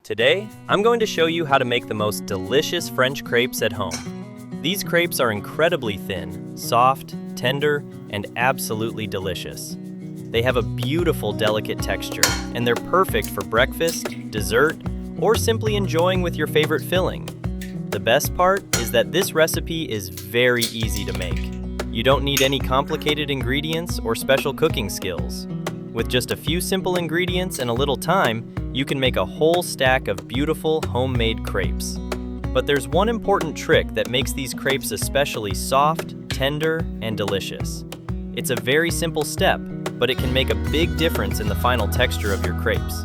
Today, I'm going to show you how to make the most delicious French crepes at home. These crepes are incredibly thin, soft, tender, and absolutely delicious. They have a beautiful, delicate texture, and they're perfect for breakfast, dessert, or simply enjoying with your favorite filling. The best part is that this recipe is very easy to make. You don't need any complicated ingredients or special cooking skills. With just a few simple ingredients and a little time, you can make a whole stack of beautiful homemade crepes. But there's one important trick that makes these crepes especially soft, tender, and delicious. It's a very simple step, but it can make a big difference in the final texture of your crepes.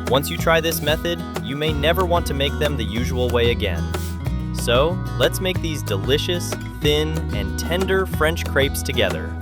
Once you try this method, you may never want to make them the usual way again. So, let's make these delicious, thin, and tender French crepes together.